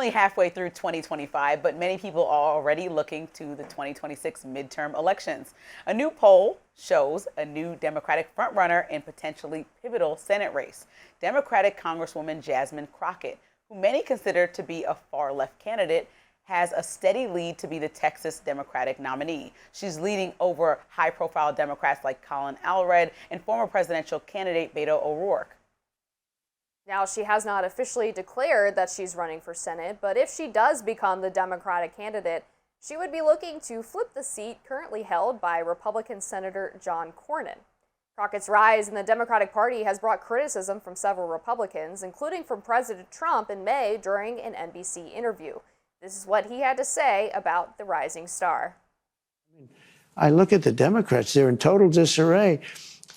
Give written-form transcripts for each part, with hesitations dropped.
only halfway through 2025, but many people are already looking to the 2026 midterm elections. A new poll shows a new Democratic frontrunner in potentially pivotal Senate race. Democratic Congresswoman Jasmine Crockett, who many consider to be a far-left candidate, has a steady lead to be the Texas Democratic nominee. She's leading over high-profile Democrats like Colin Allred and former presidential candidate Beto O'Rourke. Now, she has not officially declared that she's running for Senate, but if she does become the Democratic candidate, she would be looking to flip the seat currently held by Republican Senator John Cornyn. Crockett's rise in the Democratic Party has brought criticism from several Republicans, including from President Trump in May during an NBC interview. This is what he had to say about the rising star. I look at the Democrats, they're in total disarray.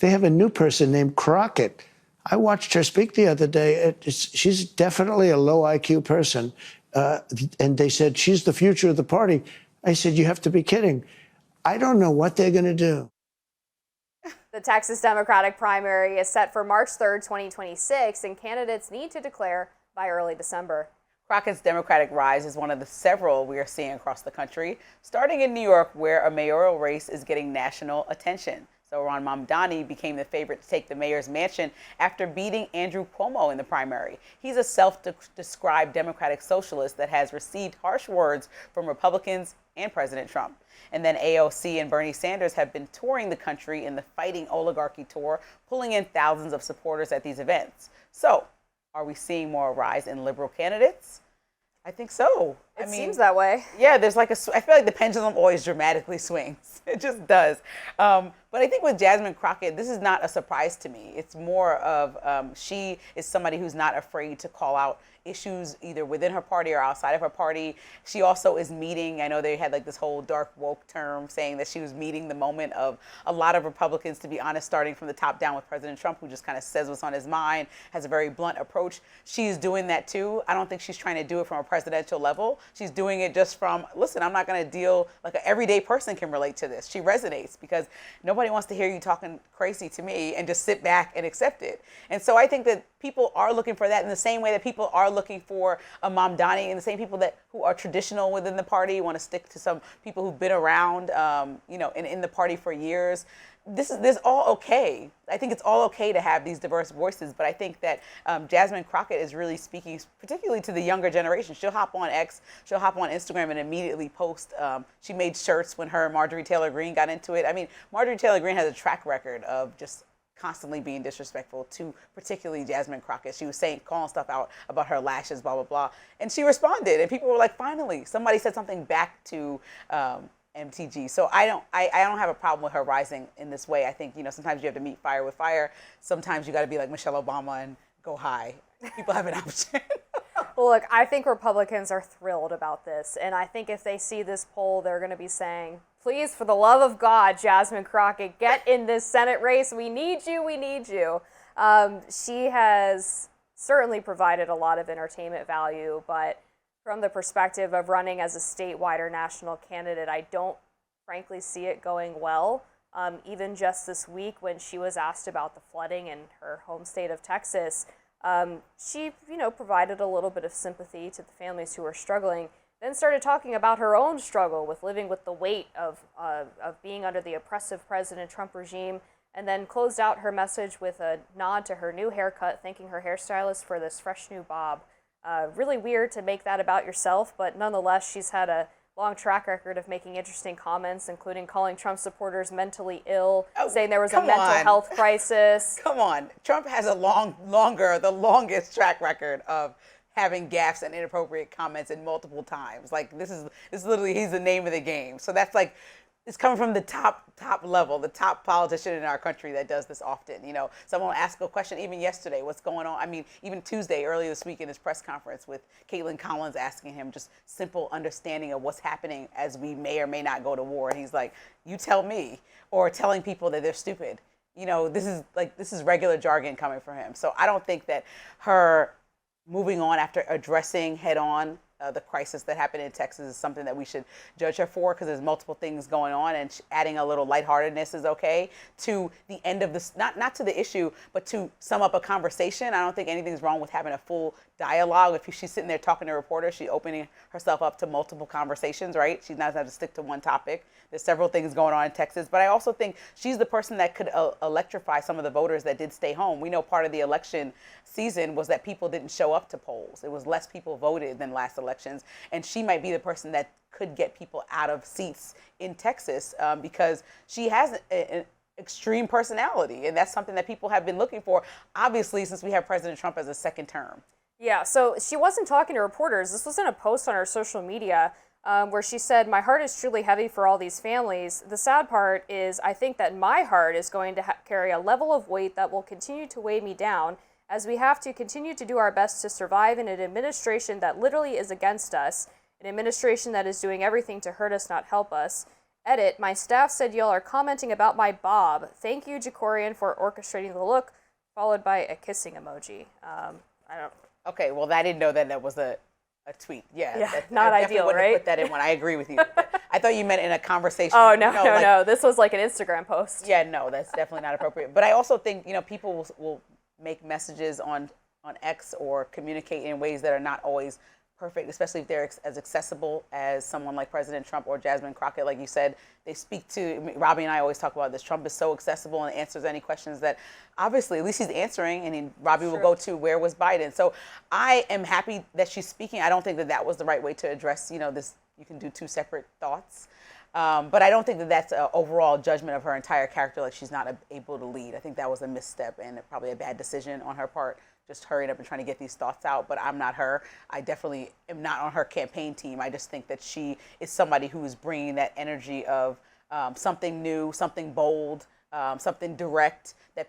They have a new person named Crockett. I watched her speak the other day. She's definitely a low IQ person. And they said, she's the future of the party. I said, you have to be kidding. I don't know what they're going to do. The Texas Democratic primary is set for March 3rd, 2026, and candidates need to declare by early December. Crockett's Democratic rise is one of the several we are seeing across the country, starting in New York, where a mayoral race is getting national attention. So Ron Mamdani became the favorite to take the mayor's mansion after beating Andrew Cuomo in the primary. He's a self-described Democratic socialist that has received harsh words from Republicans and President Trump. And then AOC and Bernie Sanders have been touring the country in the Fighting Oligarchy tour, pulling in thousands of supporters at these events. So, are we seeing more rise in liberal candidates? I think so. It seems that way. Yeah, there's like I feel like the pendulum always dramatically swings. It just does. But I think with Jasmine Crockett, this is not a surprise to me. It's more of she is somebody who's not afraid to call out issues either within her party or outside of her party. She also is meeting, I know they had like this whole dark woke term saying that she was meeting the moment of a lot of Republicans, to be honest, starting from the top down with President Trump, who just kind of says what's on his mind, has a very blunt approach. She's doing that too. I don't think she's trying to do it from a presidential level. She's doing it just from, listen, I'm not going to deal, like an everyday person can relate to this. She resonates because nobody wants to hear you talking crazy to me and just sit back and accept it. And so I think that people are looking for that in the same way that people are looking for a Mamdani, and the same people who are traditional within the party want to stick to some people who've been around, in the party for years. This all okay. I think it's all okay to have these diverse voices, but I think that Jasmine Crockett is really speaking particularly to the younger generation. She'll hop on X, she'll hop on Instagram and immediately post. She made shirts when her and Marjorie Taylor Greene got into it. I mean, Marjorie Taylor Greene has a track record of just constantly being disrespectful to particularly Jasmine Crockett. She was calling stuff out about her lashes, blah, blah, blah. And she responded, and people were like, finally, somebody said something back to MTG. So I don't have a problem with her rising in this way. I think, sometimes you have to meet fire with fire. Sometimes you got to be like Michelle Obama and go high. People have an option. Well, look, I think Republicans are thrilled about this. And I think if they see this poll, they're going to be saying, please, for the love of God, Jasmine Crockett, get in this Senate race. We need you. We need you. She has certainly provided a lot of entertainment value, but from the perspective of running as a statewide or national candidate, I don't frankly see it going well. Even just this week when she was asked about the flooding in her home state of Texas, she, provided a little bit of sympathy to the families who were struggling, then started talking about her own struggle with living with the weight of being under the oppressive President Trump regime, and then closed out her message with a nod to her new haircut, thanking her hairstylist for this fresh new bob. Really weird to make that about yourself, but nonetheless, she's had a long track record of making interesting comments, including calling Trump supporters mentally ill, saying there was a mental health crisis. Come on. Trump has the longest track record of having gaffes and inappropriate comments in multiple times. Like this is literally, he's the name of the game. So that's like, it's coming from the top level, the top politician in our country that does this often. Someone asked a question even yesterday, what's going on? I mean, even Tuesday, earlier this week in his press conference with Caitlin Collins asking him just simple understanding of what's happening as we may or may not go to war. And he's like, you tell me, or telling people that they're stupid. This is regular jargon coming from him. So I don't think that her moving on after addressing head on the crisis that happened in Texas is something that we should judge her for, because there's multiple things going on, and adding a little lightheartedness is okay to the end of this, not to the issue, but to sum up a conversation. I don't think anything's wrong with having a full dialogue. If she's sitting there talking to reporters, she's opening herself up to multiple conversations, right? She's not going to stick to one topic. There's several things going on in Texas, but I also think she's the person that could electrify some of the voters that did stay home. We know part of the election season was that people didn't show up to polls. It was less people voted than last elections, and she might be the person that could get people out of seats in Texas, because she has an extreme personality, and that's something that people have been looking for, obviously, since we have President Trump as a second term. Yeah, so she wasn't talking to reporters. This was in a post on her social media where she said, "My heart is truly heavy for all these families. The sad part is I think that my heart is going to carry a level of weight that will continue to weigh me down, as we have to continue to do our best to survive in an administration that literally is against us, an administration that is doing everything to hurt us, not help us. Edit, my staff said y'all are commenting about my bob. Thank you, Jacorian, for orchestrating the look," followed by a kissing emoji. I don't. Okay, well, I didn't know that was a tweet. Yeah, not I ideal, wouldn't right? Put that in one. I agree with you. I thought you meant in a conversation. Oh, no. This was like an Instagram post. Yeah, no, that's definitely not appropriate. But I also think, people will make messages on X or communicate in ways that are not always perfect, especially if they're as accessible as someone like President Trump or Jasmine Crockett. Like you said, they speak to, Robbie and I always talk about this, Trump is so accessible and answers any questions that obviously, at least he's answering, and Robbie will go to, where was Biden? So I am happy that she's speaking. I don't think that was the right way to address, this, you can do two separate thoughts. But I don't think that that's an overall judgment of her entire character, like she's not able to lead. I think that was a misstep and probably a bad decision on her part, just hurrying up and trying to get these thoughts out. But I'm not her. I definitely am not on her campaign team. I just think that she is somebody who is bringing that energy of something new, something bold, something direct that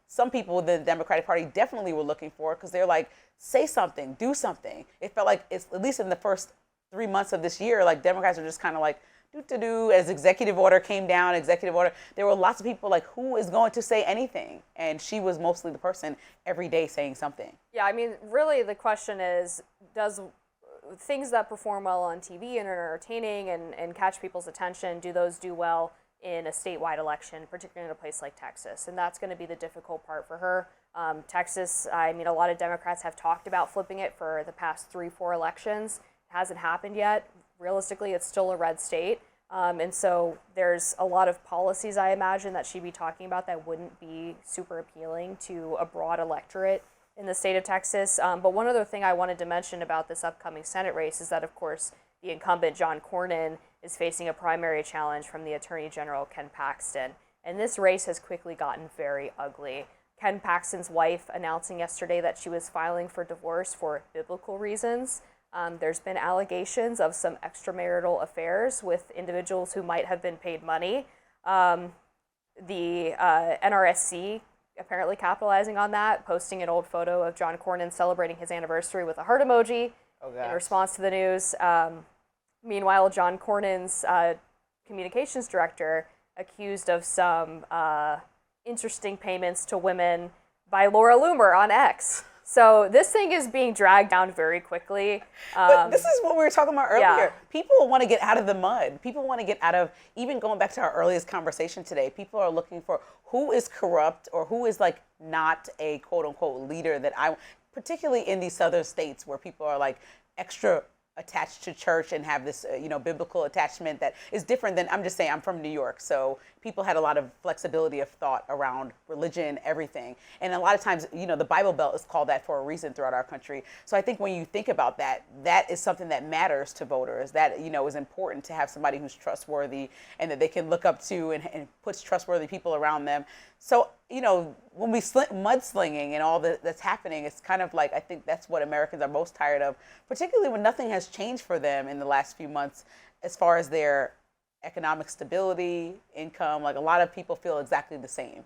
some people within the Democratic Party definitely were looking for, because they're like, say something, do something. It felt like, it's at least in the first 3 months of this year, like Democrats are just kind of like, as executive order came down, there were lots of people like, who is going to say anything? And she was mostly the person every day saying something. Yeah, I mean, really the question is, does things that perform well on TV and are entertaining and catch people's attention, do those do well in a statewide election, particularly in a place like Texas? And that's going to be the difficult part for her. Texas, I mean, a lot of Democrats have talked about flipping it for the past 3-4 elections. It hasn't happened yet. Realistically, it's still a red state. And so there's a lot of policies, I imagine, that she'd be talking about that wouldn't be super appealing to a broad electorate in the state of Texas. But one other thing I wanted to mention about this upcoming Senate race is that, of course, the incumbent John Cornyn is facing a primary challenge from the Attorney General Ken Paxton. And this race has quickly gotten very ugly. Ken Paxton's wife announcing yesterday that she was filing for divorce for biblical reasons. There's been allegations of some extramarital affairs with individuals who might have been paid money. The NRSC apparently capitalizing on that, posting an old photo of John Cornyn celebrating his anniversary with a heart emoji in response to the news. Meanwhile, John Cornyn's communications director accused of some interesting payments to women by Laura Loomer on X. So this thing is being dragged down very quickly. But this is what we were talking about earlier. Yeah. People want to get out of the mud. People want to get out of, even going back to our earliest conversation today, people are looking for who is corrupt or who is like not a quote unquote leader that particularly in these southern states where people are like extra attached to church and have this, biblical attachment that is different than, I'm just saying, I'm from New York. So people had a lot of flexibility of thought around religion, everything. And a lot of times, the Bible Belt is called that for a reason throughout our country. So I think when you think about that, that is something that matters to voters. That, is important to have somebody who's trustworthy and that they can look up to and puts trustworthy people around them. So, when we mudslinging and all that's happening, it's kind of like, I think that's what Americans are most tired of, particularly when nothing has changed for them in the last few months as far as their economic stability, income. Like a lot of people feel exactly the same.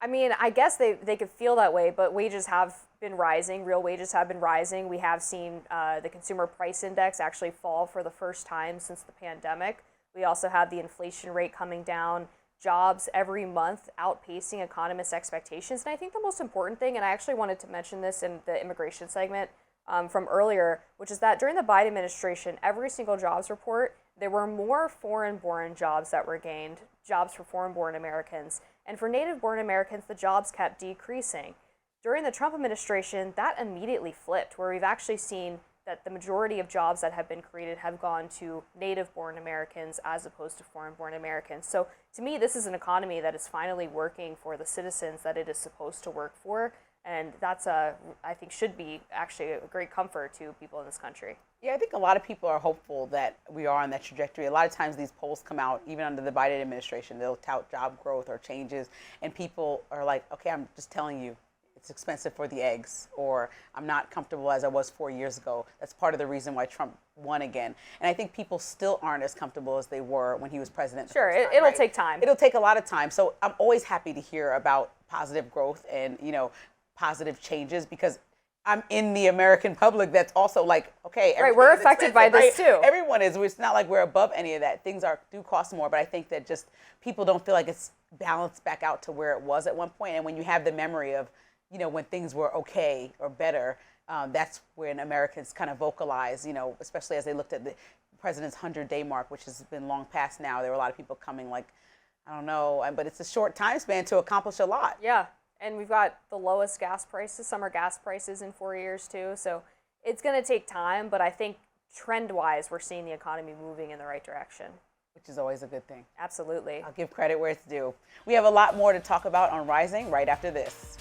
I mean, I guess they could feel that way, but wages have been rising. Real wages have been rising. We have seen the consumer price index actually fall for the first time since the pandemic. We also have the inflation rate coming down. Jobs every month outpacing economists' expectations. And I think the most important thing, and I actually wanted to mention this in the immigration segment, from earlier, which is that during the Biden administration, every single jobs report, there were more foreign-born jobs that were gained, jobs for foreign-born Americans. And for native-born Americans, the jobs kept decreasing. During the Trump administration, that immediately flipped, where we've actually seen that the majority of jobs that have been created have gone to native-born Americans as opposed to foreign-born Americans. So to me, this is an economy that is finally working for the citizens that it is supposed to work for. And that's, I think, should be actually a great comfort to people in this country. Yeah, I think a lot of people are hopeful that we are on that trajectory. A lot of times these polls come out, even under the Biden administration, they'll tout job growth or changes, and people are like, okay, I'm just telling you, it's expensive for the eggs, or I'm not comfortable as I was 4 years ago. That's part of the reason why Trump won again. And I think people still aren't as comfortable as they were when he was president. Sure, it'll take time. It'll take a lot of time. So I'm always happy to hear about positive growth and, positive changes, because I'm in the American public that's also like, okay, right, we're affected by this too. Everyone is. It's not like we're above any of that. Things do cost more, but I think that just people don't feel like it's balanced back out to where it was at one point. And when you have the memory of, when things were okay or better, that's when Americans kind of vocalize, especially as they looked at the president's 100-day mark, which has been long past now. There were a lot of people coming like, I don't know, but it's a short time span to accomplish a lot. Yeah. And we've got the lowest gas prices, summer gas prices in 4 years too. So it's going to take time, but I think trend-wise, we're seeing the economy moving in the right direction. Which is always a good thing. Absolutely. I'll give credit where it's due. We have a lot more to talk about on Rising right after this.